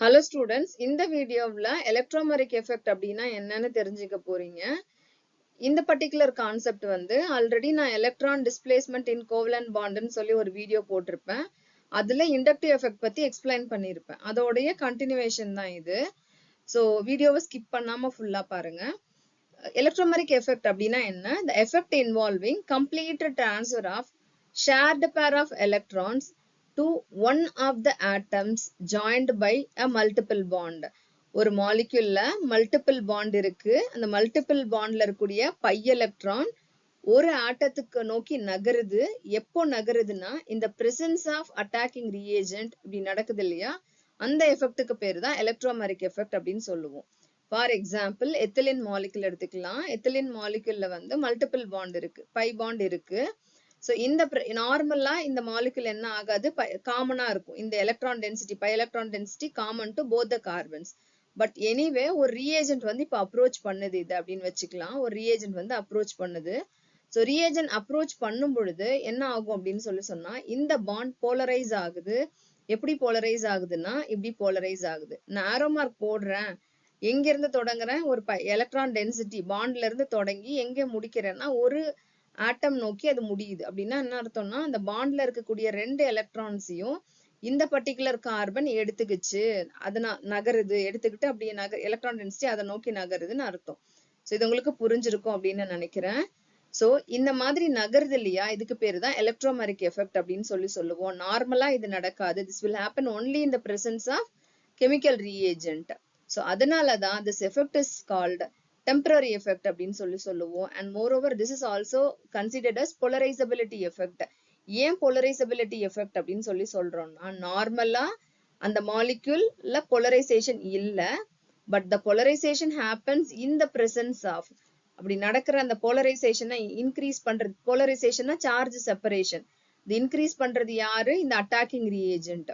Hello students, இந்த வீடியோவில் electromeric effect அப்படின்னா என்னன்னு தெரிஞ்சுக்க போறீங்க. இந்த particular concept வந்து already நான் electron displacement in covalent bondன்னு சொல்லி ஒரு வீடியோ போட்டிருப்பேன். அதுல inductive effect பத்தி explain பண்ணியிருப்பேன். அதோடைய continuation தான் இது. So வீடியோவை skip பண்ணாம full-ஆ பாருங்க. Electromeric effect அப்படின்னா என்ன? The effect involving complete transfer of shared pair of electrons to one of the atoms joined by a multiple bond. ஒரு moleculeல multiple bond இருக்கு. அந்த multiple bondல இருக்கக்கூடிய pi electron ஒரு ஆட்டத்துக்கு நோக்கி நகருது. எப்போ நகருதுன்னா இந்த presence of attacking reagent இப்படி நடக்குது இல்லையா, அந்த எஃபெக்ட்டுக்கு பேரு தான் electromeric effect அப்படின்னு சொல்லுவோம். For example, ethylene molecule எடுத்துக்கலாம். ethylene moleculeல வந்து multiple bond இருக்கு, pi bond இருக்கு. So இந்த நார்மலா இந்த molecule என்ன ஆகாது, காமனா இருக்கும். இந்த electron density, pi electron density common to both the carbons. But anyway, ஒரு reagent வந்து இப்ப approach பண்ணுது இது அப்படின்னு வச்சுக்கலாம். ஒரு reagent வந்து approach பண்ணுது. So reagent approach பண்ணும் பொழுது என்ன ஆகும் அப்படின்னு சொன்னா, இந்த bond polarize ஆகுது. எப்படி polarize ஆகுதுன்னா இப்படி polarize ஆகுது. நான் arrow mark போடுறேன். எங்க இருந்து தொடங்குறேன், ஒரு எலக்ட்ரான் டென்சிட்டி பாண்ட்ல இருந்து தொடங்கி எங்க முடிக்கிறேன்னா ஒரு ஆட்டம் நோக்கி அது முடியுது. அப்படின்னா என்ன அர்த்தம்னா, அந்த பாண்ட்ல இருக்கக்கூடிய ரெண்டு எலக்ட்ரான்ஸையும் இந்த பர்டிகுலர் கார்பன் எடுத்துக்கிச்சு, அது நகருது, எடுத்துக்கிட்டு அப்படியே எலக்ட்ரான் டென்சிட்டி அதை நோக்கி நகருதுன்னு அர்த்தம். ஸோ இது உங்களுக்கு புரிஞ்சிருக்கும் அப்படின்னு நினைக்கிறேன். ஸோ இந்த மாதிரி நகருது இல்லையா, இதுக்கு பேரு தான் எலக்ட்ரோமெரிக் எஃபெக்ட் அப்படின்னு சொல்லுவோம். நார்மலா இது நடக்காது. This will happen only in the presence of chemical reagent. So அதனாலதான் this effect is called temporary effect அப்படின்னு சொல்லுவோம். And moreover, this is also considered as polarizability effect. ஏன் polarizability effect அப்படின்னு சொல்றோம்னா, நார்மலா அந்த moleculeல polarization இல்ல, but the polarization happens in the presence of, அப்படி நடக்கிற அந்த polarization increase பண்றது, polarization charge separation, இது increase பண்றது யாரு, இந்த attacking reagent.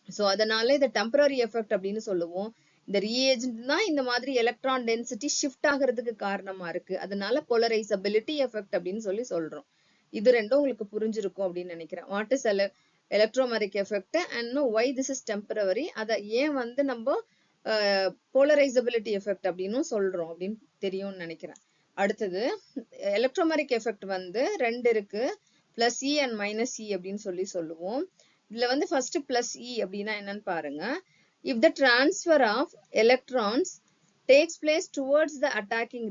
So அதனால இதை temporary effect அப்படின்னு சொல்லுவோம். இந்த reagent தான் இந்த மாதிரி எலக்ட்ரான் டென்சிட்டி ஷிஃப்ட் ஆகிறதுக்கு காரணமா இருக்கு. அதனால polarizability effect அப்படின்னு சொல்றோம். இது ரெண்டும் உங்களுக்கு புரிஞ்சிருக்கும் அப்படின்னு நினைக்கிறேன். What is electromeric effect and why this is temporary, அதை ஏன் வந்து நம்ம polarizability effect அப்படின்னு சொல்றோம் அப்படின்னு தெரியும்னு நினைக்கிறேன். அடுத்தது electromeric effect வந்து ரெண்டு இருக்கு, பிளஸ் இ அண்ட் மைனஸ் இ அப்படின்னு சொல்லுவோம். இதுல வந்து first plus E அப்படின்னா என்னன்னு பாருங்க. If the transfer of electrons takes place towards the attacking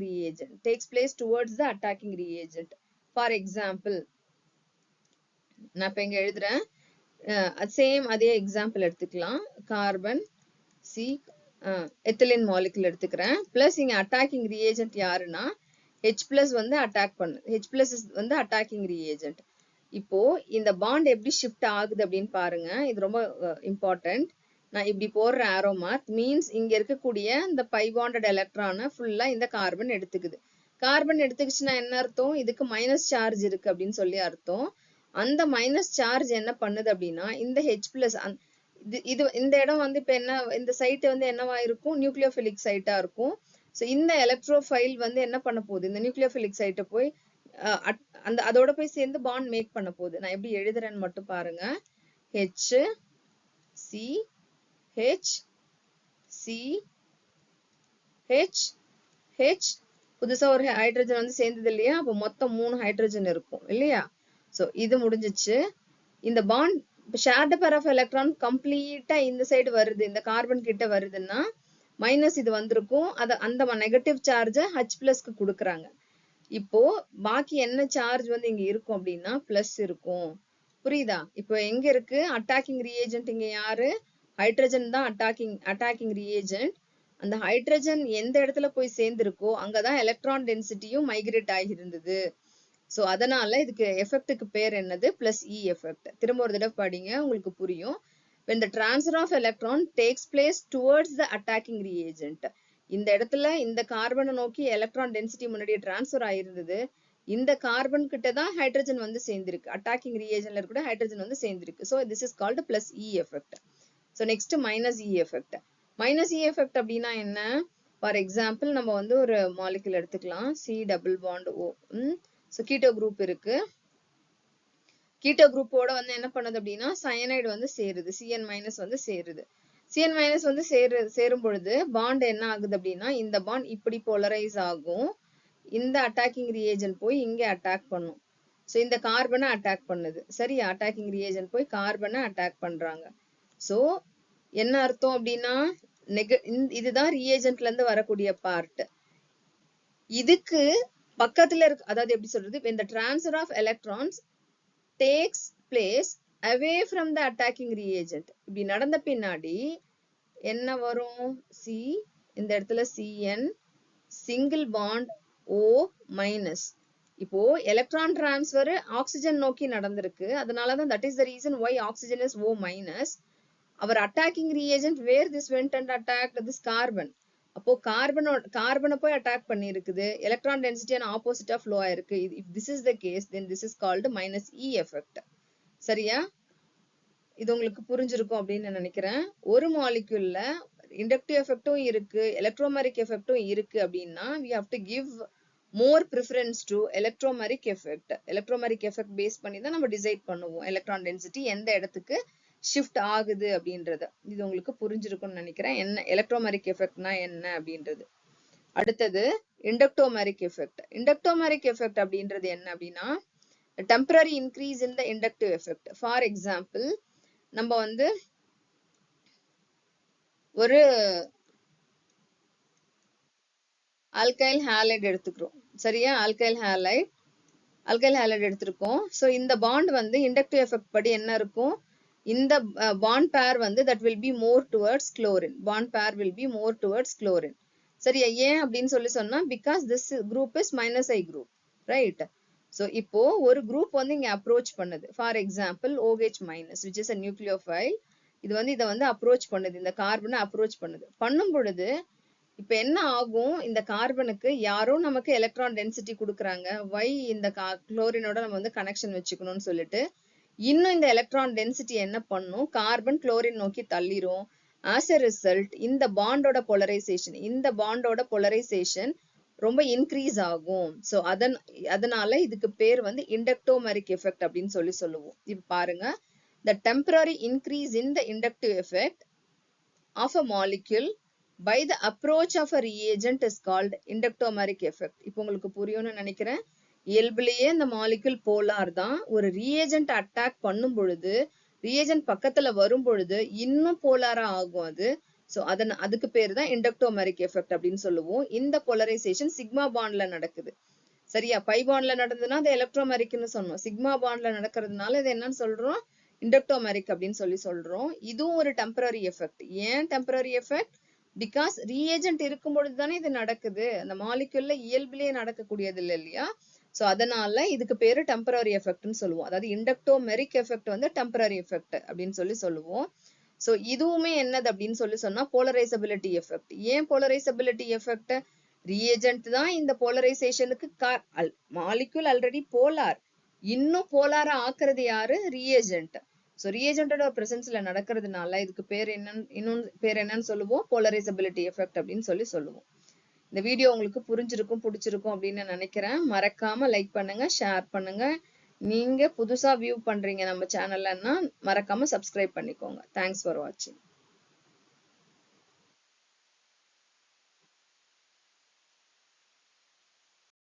reagent, for example, நான் இப்ப இங்க எழுதுறேன், சேம் அதே எக்ஸாம்பிள் எடுத்துக்கலாம். கார்பன் சி எத்திலின் மாலிகுல் எடுத்துக்கிறேன். பிளஸ் இங்க அட்டாக்கிங் ரியேஜென்ட் யாருன்னா H பிளஸ் வந்து அட்டாக் பண்ணுது. H பிளஸ் வந்து அட்டாக்கிங் ரியேஜென்ட். இப்போ இந்த பாண்ட் எப்படி ஷிஃப்ட் ஆகுது அப்படின்னு பாருங்க. இது ரொம்ப இம்பார்ட்டன்ட். நான் இப்படி போடுற ஆரோ மார்க் மீன்ஸ் இங்க இருக்கக்கூடிய இந்த பை பாண்டட் எலக்ட்ரானை ஃபுல்லா இந்த கார்பன் எடுத்துக்குது. கார்பன் எடுத்துக்கிச்சுன்னா என்ன அர்த்தம், இதுக்கு மைனஸ் சார்ஜ் இருக்கு அப்படின்னு சொல்லி அர்த்தம். அந்த மைனஸ் சார்ஜ் என்ன பண்ணுது அப்படின்னா இந்த ஹெச் பிளஸ், இது இந்த இடம் வந்து இப்ப என்ன, இந்த சைட் வந்து என்னவா இருக்கும், நியூக்ளியோபிலிக் சைட்டா இருக்கும். ஸோ இந்த எலக்ட்ரோஃபைல் வந்து என்ன பண்ண போகுது, இந்த நியூக்ளியோபிலிக் சைட்டை போய் அதோட போய் சேர்ந்து பாண்ட் மேக் பண்ண போகுது. நான் எப்படி எழுதுறேன்னு மட்டும் பாருங்க. H C H C H H, புதுசா ஒரு ஹைட்ரஜன் வந்து சேர்ந்தது இல்லையா, அப்போ மொத்தம் 3 ஹைட்ரஜன் இருக்கும் இல்லையா. சோ இது முடிஞ்சிச்சு. இந்த bond shared pair of electron கம்ப்ளீட்டா இந்த சைடு வருது, இந்த கார்பன் கிட்ட வருதுன்னா மைனஸ் இது வந்திருக்கும். அந்த நெகட்டிவ் சார்ஜை H பிளஸ்க்கு கொடுக்குறாங்க. இப்போ பாக்கி என்ன சார்ஜ் வந்து இங்க இருக்கும் அப்படின்னா பிளஸ் இருக்கும். புரியுதா? இப்போ எங்க இருக்கு அட்டாக்கிங் ரியேஜென்ட், இங்க யாரு, ஹைட்ரஜன் தான் அட்டாக்கிங் ரியேஜென்ட். அந்த ஹைட்ரஜன் எந்த இடத்துல போய் சேர்ந்திருக்கோ அங்கதான் எலக்ட்ரான் டென்சிட்டியும் மைக்ரேட் ஆகியிருந்தது. சோ அதனால இதுக்கு எஃபெக்ட்டுக்கு பேர் என்னது, பிளஸ் இ எஃபெக்ட். திரும்ப ஒரு தடவை படிங்க, உங்களுக்கு புரியும். When the transfer of electron takes place towards the attacking reagent, இந்த இடத்துல இந்த கார்பனை நோக்கி எலக்ட்ரான் டென்சிட்டி முன்னாடியே டிரான்ஸ்ஃபர் ஆயிருந்தது. இந்த கார்பன் கிட்ட தான் ஹைட்ரஜன் வந்து சேர்ந்திருக்கு, அட்டாக்கிங் ரியேஜன்ல கூட ஹைட்ரஜன் வந்து சேர்ந்திருக்கு. So this is called plus E effect. So next minus E effect. Minus E effect அப்படின்னா என்ன, ஃபார் எக்ஸாம்பிள் நம்ம வந்து ஒரு மாலிகுல் எடுத்துக்கலாம், C double bond O. So keto group இருக்கு. கீட்டோ குரூப்போட வந்து என்ன பண்ணுது அப்படின்னா சயனைடு வந்து சேருது, Cn மைனஸ் வந்து சேருது. Cn மைனஸ் வந்து சேரும் பொழுது பாண்ட் என்ன ஆகுது அப்படின்னா இந்த பாண்ட் இப்படி போலரைஸ் ஆகும். இந்த அட்டாக்கிங் ரியேஜன் போய் இங்க அட்டாக் பண்ணும். ஸோ இந்த கார்பனை அட்டாக் பண்ணுது. சரியா? அட்டாக்கிங் ரியேஜன் போய் கார்பனை அட்டாக் பண்றாங்க. ஸோ என்ன அர்த்தம் அப்படின்னா இதுதான் ரியேஜன்ட்ல இருந்து வரக்கூடிய பார்ட். இதுக்கு பக்கத்துல இருக்கு, அதாவது எப்படி சொல்றது, when the transfer of electrons takes place away from the attacking reagent, இப்படி நடந்த பின்னாடி என்ன வரும்? C இந்த இடத்துல Cn single bond O minus. இப்போ எலக்ட்ரான் டிரான்ஸ்ஃபர் ஆக்சிஜன் நோக்கி நடந்திருக்கு. அதனாலதான் that is the reason why oxygen is O minus. Our attacking reagent where this went and attacked this carbon. அப்போ கார்பனை போய் அட்டாக் பண்ணி இருக்குது. எலக்ட்ரான் டென்சிட்டி ஆப்போசிட்டா ஃப்ளோ ஆயிருக்கு. if this is the case then this is called minus E effect. சரியா? இது உங்களுக்கு புரிஞ்சிருக்கும் அப்படின்னு நான் நினைக்கிறேன். ஒரு மாலிக்யூல்ல இண்டக்டிவ் எஃபெக்டும் இருக்கு, எலக்ட்ரோமேரிக் எஃபெக்டும் இருக்கு அப்படின்னா we have to give more preference to electromeric effect. electromeric effect base பண்ணி தான் நம்ம டிசைட் பண்ணுவோம் எலக்ட்ரான் டென்சிட்டி எந்த இடத்துக்கு ஷிஃப்ட் ஆகுது அப்படின்றது. இது உங்களுக்கு புரிஞ்சிருக்கும்னு நினைக்கிறேன். என்ன எலக்ட்ரோமேரிக் எஃபெக்ட்னா என்ன அப்படின்றது. அடுத்தது இண்டக்டோமேரிக் எஃபெக்ட். இண்டக்டோமேரிக் எஃபெக்ட் அப்படின்றது என்ன அப்படின்னா temporary increase in the inductive effect. For example, நம்ம வந்து ஒரு ஆல்கைல் ஹாலைட் எடுத்துக்கிறோம். சரியா? ஆல்கைல் ஹாலைட் எடுத்திருக்கோம். ஸோ இந்த பாண்ட் வந்து இண்டக்டிவ் எஃபெக்ட் படி என்ன இருக்கும்? இந்த பாண்ட் பேர் வந்து that will be more towards chlorine. bond pair will be more towards chlorine. சரியா? ஏன் அப்படின்னு சொன்னா because this group is minus I group, right? so இப்போ ஒரு குரூப் வந்து இங்க அப்ரோச் பண்ணுது. For example OH minus which is a nucleophile. இது வந்து இதை வந்து அப்ரோச் பண்ணுது, இந்த கார்பனை அப்ரோச் பண்ணும் பொழுது இப்ப என்ன ஆகும்? இந்த கார்பனுக்கு யாரோ நமக்கு எலக்ட்ரான் டென்சிட்டி கொடுக்குறாங்க. வை இந்த குளோரினோட நம்ம வந்து கனெக்ஷன் வச்சுக்கணும்னு சொல்லிட்டு இன்னும் இந்த எலக்ட்ரான் டென்சிட்டி என்ன பண்ணும்? கார்பன் குளோரின் நோக்கி தள்ளிரும். ஆஸ் எ ரிசல்ட் இந்த பாண்டோட போலரைசேஷன் ரொம்ப இன்க்ரீஸ் ஆகும். ஸோ அதனால இதுக்கு பேர் வந்து இண்டக்டோமேரிக் எஃபெக்ட் அப்படின்னு சொல்லுவோம். இப்ப பாருங்க, the temporary increase in the inductive effect of a molecule by the approach of a reagent is called inductomeric effect. இப்போ உங்களுக்கு புரியும்னு நினைக்கிறேன். இயல்புலயே இந்த மாலிக்யூல் போலார் தான். ஒரு ரீஏஜென்ட் அட்டாக் பண்ணும் பொழுது, ரீஏஜென்ட் பக்கத்துல வரும் பொழுது இன்னும் போலாரா ஆகும் அது. ஸோ அதுக்கு பேர் தான் இண்டக்டோமேரிக் எஃபெக்ட் அப்படின்னு சொல்லுவோம். இந்த போலரைசேஷன் சிக்மா பாண்ட்ல நடக்குது. சரியா? பை பாண்ட்ல நடந்ததுன்னா அது எலக்ட்ரோமேரிக்னு சொன்னோம். சிக்மா பாண்ட்ல நடக்கிறதுனால இது என்னன்னு சொல்றோம்? இண்டக்டோமேரிக் அப்படின்னு சொல்றோம். இதுவும் ஒரு டெம்பரரி எஃபெக்ட். ஏன் டெம்பரரி எஃபெக்ட்? பிகாஸ் ரீஏஜென்ட் இருக்கும் பொழுது தானே இது நடக்குது. அந்த மாலிக்யூல்ல இயல்பிலேயே நடக்கக்கூடியது இல்லை இல்லையா? ஸோ அதனால இதுக்கு பேரு டெம்பரரி எஃபெக்ட்னு சொல்லுவோம். அதாவது இண்டக்டோமெரிக் எஃபெக்ட் வந்து டெம்பரரி எஃபெக்ட் அப்படின்னு சொல்லுவோம். ஸோ இதுவுமே என்னது அப்படின்னு சொன்னா போலரைசபிலிட்டி எஃபெக்ட். ஏன் போலரைசபிலிட்டி எஃபெக்ட்? ரீஏஜென்ட் தான் இந்த போலரைசேஷனுக்கு மாலிக்யூல் ஆல்ரெடி போலார், இன்னும் போலாரா ஆக்குறது யாரு? ரீஏஜென்ட். ஸோ ரீஏஜென்டோட பிரசன்ஸ்ல நடக்கிறதுனால இதுக்கு இன்னொன்று பேர் என்னன்னு சொல்லுவோம்? போலரைசபிலிட்டி எஃபெக்ட் அப்படின்னு சொல்லுவோம். இந்த வீடியோ உங்களுக்கு புரிஞ்சிருக்கும், பிடிச்சிருக்கும் அப்படின்னு நினைக்கிறேன். மறக்காம லைக் பண்ணுங்க, ஷேர் பண்ணுங்க. நீங்க புதுசா வியூ பண்றீங்க நம்ம சேனல்னா மறக்காம சப்ஸ்கிரைப் பண்ணிக்கோங்க. தேங்க்ஸ் ஃபார் வாட்சிங்.